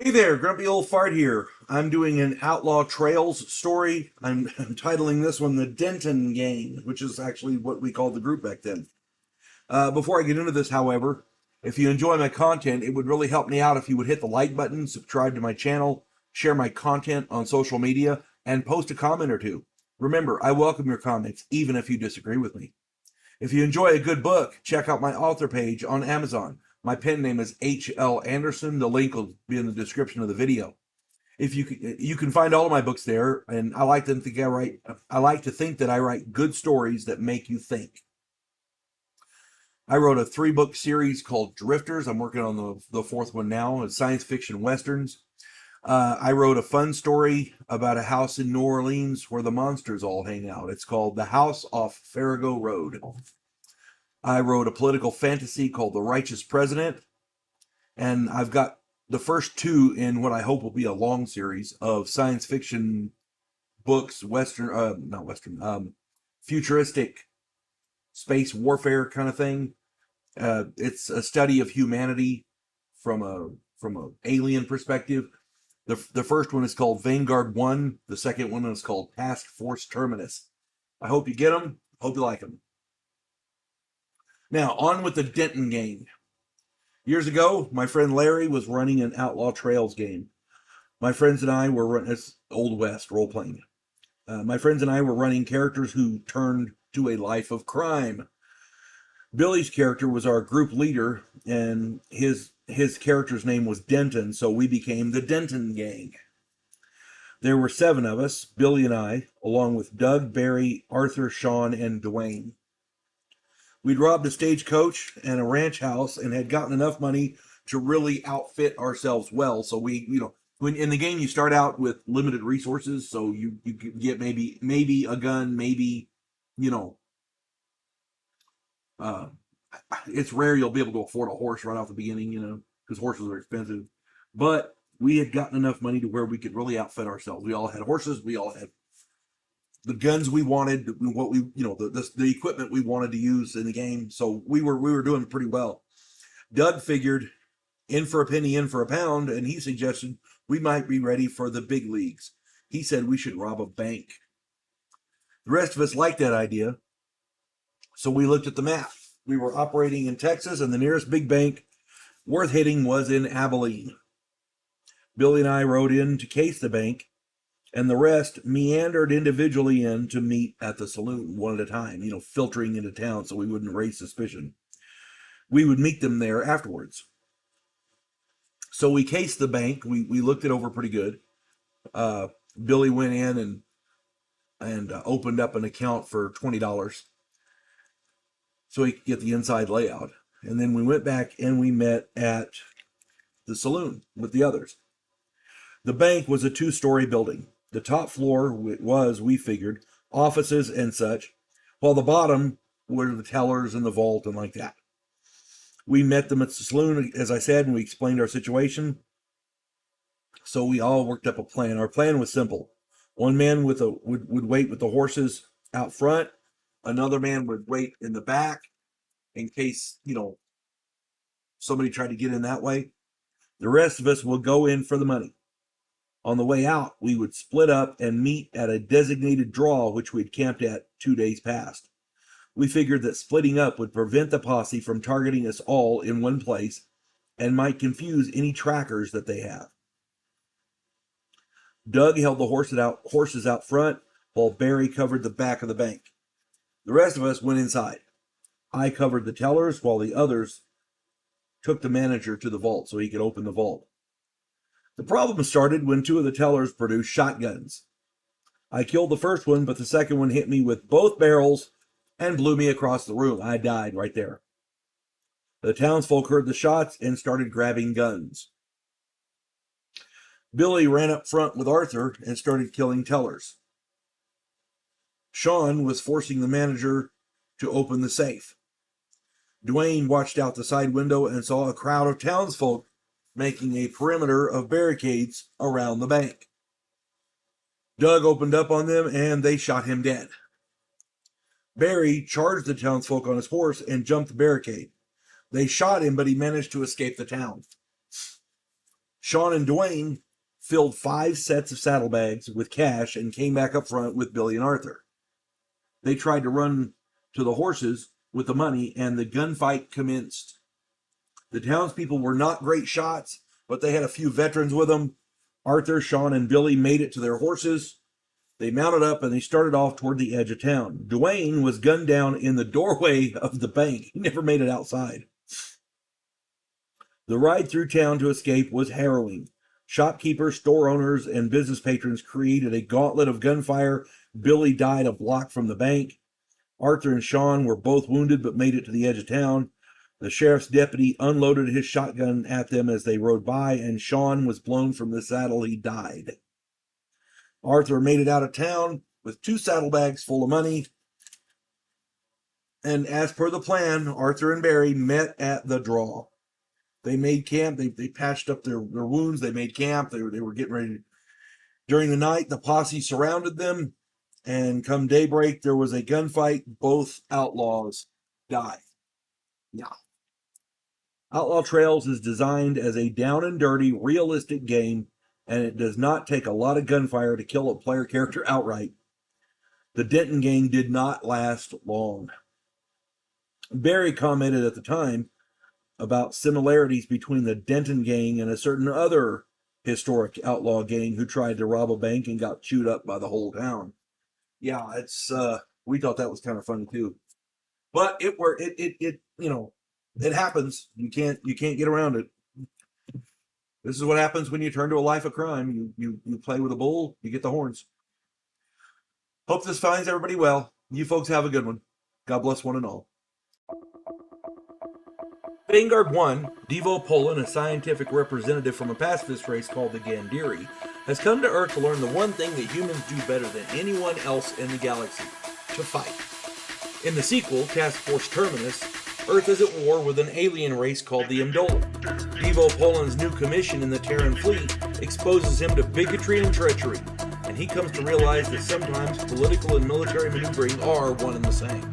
Hey there, Grumpy Old Fart here. I'm doing an Outlaw Trails story. I'm titling this one The Denton Gang, which is actually what we called the group back then. Before I get into this, however, if you enjoy my content, it would really help me out if you would hit the like button, subscribe to my channel, share my content on social media, and post a comment or two. Remember, I welcome your comments, even if you disagree with me. If you enjoy a good book, check out my author page on Amazon. My pen name is H.L. Anderson. The link will be in the description of the video. If you can find all of my books there, and I like to think that I write good stories that make you think. I wrote a 3-book series called Drifters. I'm working on the fourth one now. It's science fiction westerns. I wrote a fun story about a house in New Orleans where the monsters all hang out. It's called The House Off Farigo Road. I wrote a political fantasy called The Righteous President, and I've got the first two in what I hope will be a long series of science fiction books, not Western, futuristic space warfare kind of thing. It's a study of humanity from a alien perspective. The first one is called Vanguard One. The second one is called Task Force Terminus. I hope you get them. Hope you like them. Now on with the Denton Gang. Years ago, my friend Larry was running an Outlaw Trails game. My friends and I were running, it's Old West role playing. My friends and I were running characters who turned to a life of crime. Billy's character was our group leader, and his character's name was Denton, so we became the Denton Gang. There were 7 of us, Billy and I, along with Doug, Barry, Arthur, Sean, and Dwayne. We'd robbed a stagecoach and a ranch house and had gotten enough money to really outfit ourselves well. So when in the game you start out with limited resources, so you get maybe a gun, maybe you know, uh, it's rare you'll be able to afford a horse right off the beginning, because horses are expensive. But we had gotten enough money to where we could really outfit ourselves. We all had horses. We all had the guns we wanted, what we the equipment we wanted to use in the game. So we were doing pretty well. Doug figured in for a penny, in for a pound, and he suggested we might be ready for the big leagues. He said we should rob a bank. The rest of us liked that idea, so we looked at the map. We were operating in Texas, and the nearest big bank worth hitting was in Abilene. Billy and I rode in to case the bank, and the rest meandered individually in to meet at the saloon one at a time, filtering into town so we wouldn't raise suspicion. We would meet them there afterwards. So we cased the bank. We looked it over pretty good. Uh, Billy went in and opened up an account for $20 so he could get the inside layout. And then we went back and we met at the saloon with the others. The bank was a 2-story building. The top floor was, we figured, offices and such, while the bottom were the tellers and the vault and like that. We met them at the saloon, as I said, and we explained our situation. So we all worked up a plan. Our plan was simple. One man would wait with the horses out front. Another man would wait in the back in case, somebody tried to get in that way. The rest of us will go in for the money. On the way out, we would split up and meet at a designated draw which we'd camped at 2 days past. We figured that splitting up would prevent the posse from targeting us all in one place and might confuse any trackers that they have. Doug held the horses out front while Barry covered the back of the bank. The rest of us went inside. I covered the tellers while the others took the manager to the vault so he could open the vault. The problem started when 2 of the tellers produced shotguns. I killed the first one, but the second one hit me with both barrels and blew me across the room. I died right there. The townsfolk heard the shots and started grabbing guns. Billy ran up front with Arthur and started killing tellers. Sean was forcing the manager to open the safe. Dwayne watched out the side window and saw a crowd of townsfolk making a perimeter of barricades around the bank. Doug opened up on them and they shot him dead. Barry charged the townsfolk on his horse and jumped the barricade. They shot him, but he managed to escape the town. Sean and Dwayne filled 5 sets of saddlebags with cash and came back up front with Billy and Arthur. They tried to run to the horses with the money, and the gunfight commenced. The townspeople were not great shots, but they had a few veterans with them. Arthur, Sean, and Billy made it to their horses. They mounted up and they started off toward the edge of town. Dwayne was gunned down in the doorway of the bank. He never made it outside. The ride through town to escape was harrowing. Shopkeepers, store owners, and business patrons created a gauntlet of gunfire. Billy died a block from the bank. Arthur and Sean were both wounded but made it to the edge of town. The sheriff's deputy unloaded his shotgun at them as they rode by, and Sean was blown from the saddle. He died. Arthur made it out of town with 2 saddlebags full of money. And as per the plan, Arthur and Barry met at the draw. They made camp. They patched up their wounds. They made camp. They were getting ready. During the night, the posse surrounded them. And come daybreak, there was a gunfight. Both outlaws died. Yeah. Outlaw Trails is designed as a down and dirty, realistic game, and it does not take a lot of gunfire to kill a player character outright. The Denton gang did not last long. Barry commented at the time about similarities between the Denton gang and a certain other historic outlaw gang who tried to rob a bank and got chewed up by the whole town. Yeah, we thought that was kind of funny too. But it happens. You can't get around it. This is what happens when you turn to a life of crime. You play with a bull, you get the horns. Hope this finds everybody well. You folks have a good one. God bless one and all. Vanguard 1, Devo Poland, a scientific representative from a pacifist race called the Gandhiri, has come to Earth to learn the one thing that humans do better than anyone else in the galaxy: to fight. In the sequel, Task Force Terminus, Earth is at war with an alien race called the Amdola. Devo Poland's new commission in the Terran fleet exposes him to bigotry and treachery, and he comes to realize that sometimes political and military maneuvering are one and the same.